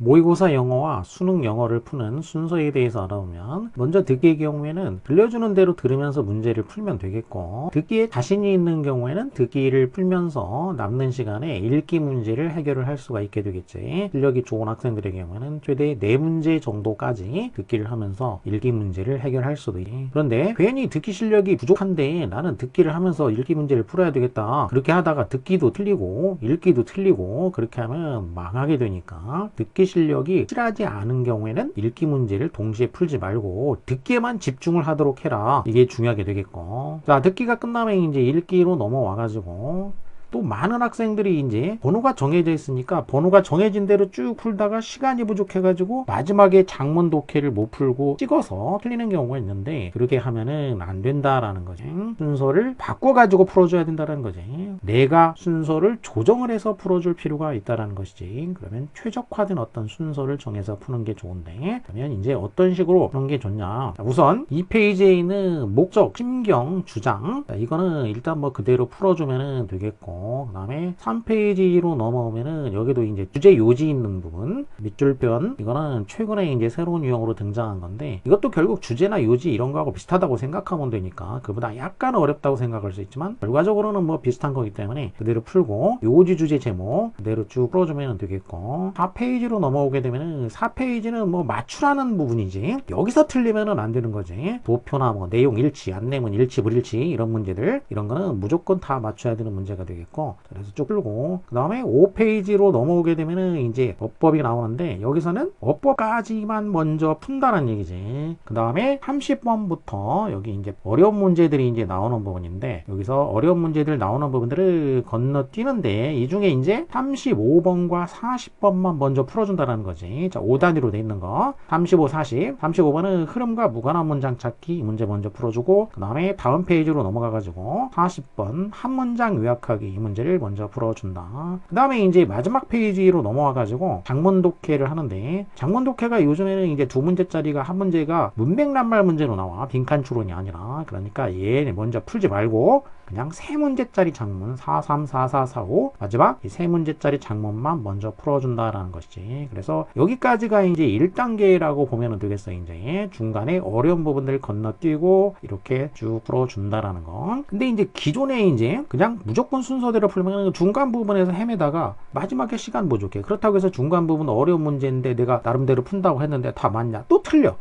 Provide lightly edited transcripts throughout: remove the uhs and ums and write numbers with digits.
모의고사 영어와 수능 영어를 푸는 순서에 대해서 알아보면, 먼저 듣기의 경우에는 들려주는 대로 들으면서 문제를 풀면 되겠고, 듣기에 자신이 있는 경우에는 듣기를 풀면서 남는 시간에 읽기 문제를 해결을 할 수가 있게 되겠지. 실력이 좋은 학생들의 경우에는 최대 4문제 정도까지 듣기를 하면서 읽기 문제를 해결할 수도 있지. 그런데 괜히 듣기 실력이 부족한데 나는 듣기를 하면서 읽기 문제를 풀어야 되겠다, 그렇게 하다가 듣기도 틀리고 읽기도 틀리고 그렇게 하면 망하게 되니까, 듣기 실력이 실하지 않은 경우에는 읽기 문제를 동시에 풀지 말고 듣기에만 집중을 하도록 해라, 이게 중요하게 되겠고, 자, 듣기가 끝나면 이제 읽기로 넘어와 가지고 또 많은 학생들이 이제 번호가 정해져 있으니까 번호가 정해진 대로 쭉 풀다가 시간이 부족해가지고 마지막에 장문 독해를 못 풀고 찍어서 틀리는 경우가 있는데, 그렇게 하면은 안 된다라는 거지. 순서를 바꿔가지고 풀어줘야 된다는 거지. 내가 순서를 조정을 해서 풀어줄 필요가 있다는 것이지. 그러면 최적화된 어떤 순서를 정해서 푸는 게 좋은데, 그러면 이제 어떤 식으로 푸는 게 좋냐. 우선 2페이지에 있는 목적, 심경, 주장, 이거는 일단 뭐 그대로 풀어주면 되겠고, 그 다음에 3페이지로 넘어오면은 여기도 이제 주제 요지 있는 부분, 밑줄변, 이거는 최근에 이제 새로운 유형으로 등장한 건데, 이것도 결국 주제나 요지 이런 거하고 비슷하다고 생각하면 되니까 그보다 약간 어렵다고 생각할 수 있지만 결과적으로는 뭐 비슷한 거기 때문에 그대로 풀고, 요지, 주제, 제목 그대로 쭉 풀어주면 되겠고, 4페이지로 넘어오게 되면은 4페이지는 뭐 맞추라는 부분이지, 여기서 틀리면은 안 되는 거지. 도표나 뭐 내용 일치, 안내문 일치, 불일치 이런 문제들, 이런 거는 무조건 다 맞춰야 되는 문제가 되겠고, 그래서 쭉 풀고, 그 다음에 5페이지로 넘어오게 되면은 이제 어법이 나오는데, 여기서는 어법까지만 먼저 푼다는 얘기지. 그 다음에 30번부터 여기 이제 어려운 문제들이 이제 나오는 부분인데, 여기서 어려운 문제들 나오는 부분들을 건너뛰는데, 이 중에 이제 35번과 40번만 먼저 풀어준다는 거지. 자, 5단위로 돼 있는 거 35, 40. 35번은 흐름과 무관한 문장 찾기, 이 문제 먼저 풀어주고, 그 다음에 다음 페이지로 넘어가 가지고 40번 한 문장 요약하기, 이 문제를 먼저 풀어준다. 그 다음에 이제 마지막 페이지로 넘어와 가지고 장문 독해를 하는데, 장문 독해가 요즘에는 이제 2문제짜리가 한 문제가 문맥낱말 문제로 나와, 빈칸 추론이 아니라. 그러니까 얘 먼저 풀지 말고 그냥 3문제짜리 장문 4, 3, 4, 4, 4, 5 마지막 이 3문제짜리 장문만 먼저 풀어준다라는 것이지. 그래서 여기까지가 이제 1단계라고 보면 되겠어. 이제 중간에 어려운 부분들 건너뛰고 이렇게 쭉 풀어준다라는 거. 근데 이제 기존에 이제 그냥 무조건 순서대로 풀면 중간 부분에서 헤매다가 마지막에 시간 부족해. 그렇다고 해서 중간 부분 어려운 문제인데 내가 나름대로 푼다고 했는데 다 맞냐? 또 틀려.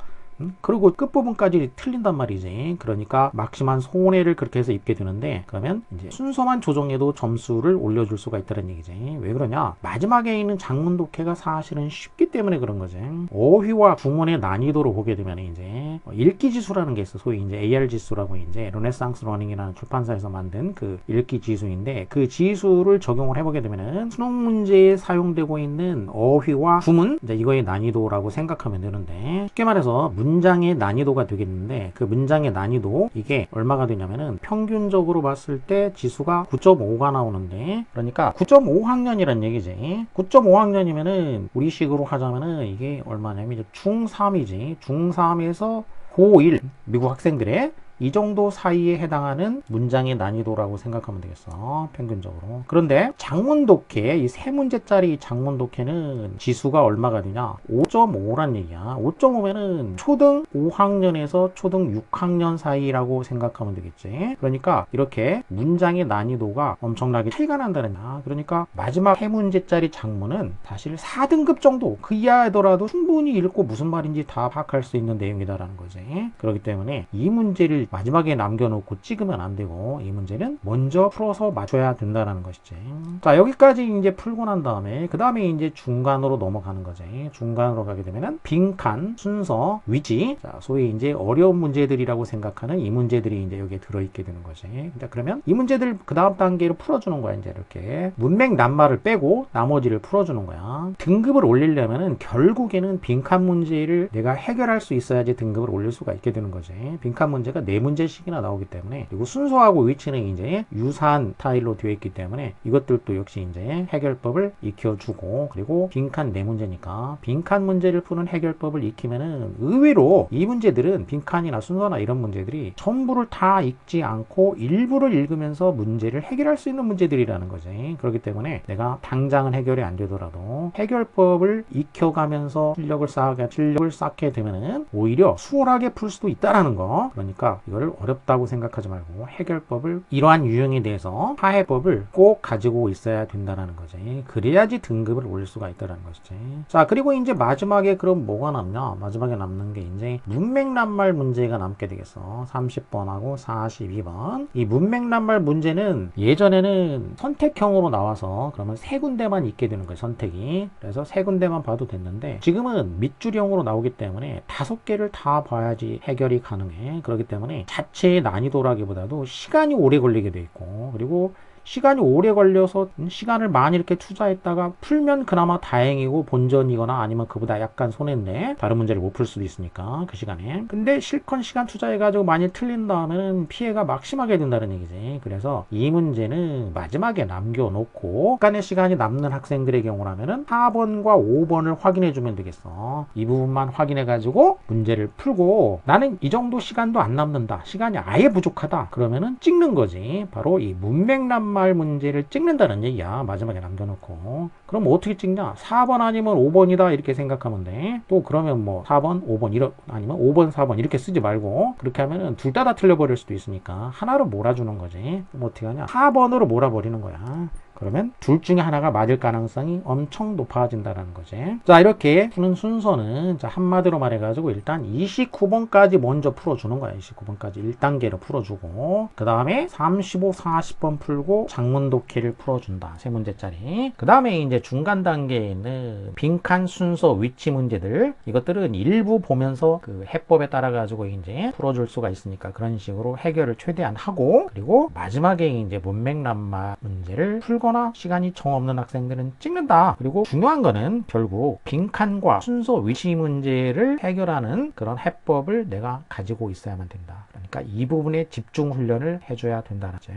그리고 끝부분까지 틀린단 말이지. 그러니까 막심한 손해를 그렇게 해서 입게 되는데, 그러면 이제 순서만 조정해도 점수를 올려줄 수가 있다는 얘기지. 왜 그러냐? 마지막에 있는 장문 독해가 사실은 쉽기 때문에 그런 거지. 어휘와 구문의 난이도로 보게 되면 이제 읽기 지수라는 게 있어. 소위 이제 AR 지수라고, 이제 르네상스 러닝이라는 출판사에서 만든 그 읽기 지수인데, 그 지수를 적용을 해보게 되면은 수능 문제에 사용되고 있는 어휘와 구문, 이제 이거의 난이도라고 생각하면 되는데, 쉽게 말해서 문장의 난이도가 되겠는데, 그 문장의 난이도, 이게 얼마가 되냐면은 평균적으로 봤을 때 지수가 9.5가 나오는데, 그러니까 9.5학년이란 얘기지. 9.5학년이면은 우리식으로 하자면은 이게 얼마냐면 중3이지. 중3에서 고1, 미국 학생들의 이 정도 사이에 해당하는 문장의 난이도라고 생각하면 되겠어, 평균적으로. 그런데 장문 독해, 이 3문제짜리 장문 독해는 지수가 얼마가 되냐? 5.5란 얘기야. 5.5면은 초등 5학년에서 초등 6학년 사이라고 생각하면 되겠지. 그러니까 이렇게 문장의 난이도가 엄청나게 차이가 난다는 거야. 그러니까 마지막 3문제짜리 장문은 사실 4등급 정도, 그 이하더라도 충분히 읽고 무슨 말인지 다 파악할 수 있는 내용이다라는 거지. 그렇기 때문에 이 문제를 마지막에 남겨놓고 찍으면 안 되고, 이 문제는 먼저 풀어서 맞춰야 된다는 것이지. 자, 여기까지 이제 풀고 난 다음에 그 다음에 이제 중간으로 넘어가는 거지. 중간으로 가게 되면은 빈칸, 순서, 위치, 자, 소위 이제 어려운 문제들이라고 생각하는 이 문제들이 이제 여기에 들어있게 되는 거지. 그러면 이 문제들 그 다음 단계로 풀어주는 거야. 이제 이렇게 문맥 낱말을 빼고 나머지를 풀어주는 거야. 등급을 올리려면은 결국에는 빈칸 문제를 내가 해결할 수 있어야지 등급을 올릴 수가 있게 되는 거지. 빈칸 문제가 4 4문제씩이나 나오기 때문에, 그리고 순서하고 위치는 이제 유사한 타일로 되어 있기 때문에 이것들도 역시 이제 해결법을 익혀주고, 그리고 빈칸 4문제니까 빈칸 문제를 푸는 해결법을 익히면은 의외로 이 문제들은 빈칸이나 순서나 이런 문제들이 전부를 다 읽지 않고 일부를 읽으면서 문제를 해결할 수 있는 문제들이라는 거지. 그렇기 때문에 내가 당장은 해결이 안 되더라도 해결법을 익혀가면서 실력을 쌓게 되면은 오히려 수월하게 풀 수도 있다라는 거. 그러니까 이거를 어렵다고 생각하지 말고 해결법을, 이러한 유형에 대해서 파해법을 꼭 가지고 있어야 된다는 거지. 그래야지 등급을 올릴 수가 있다는 것이지. 자, 그리고 이제 마지막에 그럼 뭐가 남냐? 마지막에 남는 게 이제 문맥낱말 문제가 남게 되겠어. 30번하고 42번. 이 문맥낱말 문제는 예전에는 선택형으로 나와서 그러면 세 군데만 있게 되는 거예요, 선택이. 그래서 세 군데만 봐도 됐는데 지금은 밑줄형으로 나오기 때문에 5개를 다 봐야지 해결이 가능해. 그렇기 때문에 자체의 난이도라기보다도 시간이 오래 걸리게 돼 있고, 그리고 시간이 오래 걸려서 시간을 많이 이렇게 투자했다가 풀면 그나마 다행이고 본전이거나 아니면 그보다 약간 손해인데 다른 문제를 못 풀 수도 있으니까 그 시간에. 근데 실컷 시간 투자해가지고 많이 틀린 다음에는 피해가 막심하게 된다는 얘기지. 그래서 이 문제는 마지막에 남겨놓고 약간의 시간이 남는 학생들의 경우라면은 4번과 5번을 확인해주면 되겠어. 이 부분만 확인해가지고 문제를 풀고, 나는 이 정도 시간도 안 남는다, 시간이 아예 부족하다, 그러면은 찍는 거지. 바로 이 문맥란 말 문제를 찍는다는 얘기야. 마지막에 남겨놓고. 그럼 어떻게 찍냐? 4번 아니면 5번이다 이렇게 생각하면 돼. 또 그러면 뭐 4번 5번 아니면 5번 4번 이렇게 쓰지 말고, 그렇게 하면은 둘 다 틀려버릴 수도 있으니까 하나로 몰아주는 거지. 그럼 어떻게 하냐? 4번으로 몰아버리는 거야. 그러면 둘 중에 하나가 맞을 가능성이 엄청 높아진다는 거지. 자, 이렇게 푸는 순서는, 자, 한마디로 말해가지고 일단 29번까지 먼저 풀어주는 거야. 29번까지 1단계로 풀어주고, 그 다음에 35, 40번 풀고 장문독해를 풀어준다. 3문제짜리. 그 다음에 이제 중간 단계에 있는 빈칸 순서 위치 문제들, 이것들은 일부 보면서 그 해법에 따라가지고 이제 풀어줄 수가 있으니까 그런 식으로 해결을 최대한 하고, 그리고 마지막에 이제 문맥란말 문제를 풀고 시간이 정 없는 학생들은 찍는다. 그리고 중요한 거는 결국 빈칸과 순서 위치 문제를 해결하는 그런 해법을 내가 가지고 있어야만 된다. 그러니까 이 부분에 집중 훈련을 해줘야 된다는 거죠.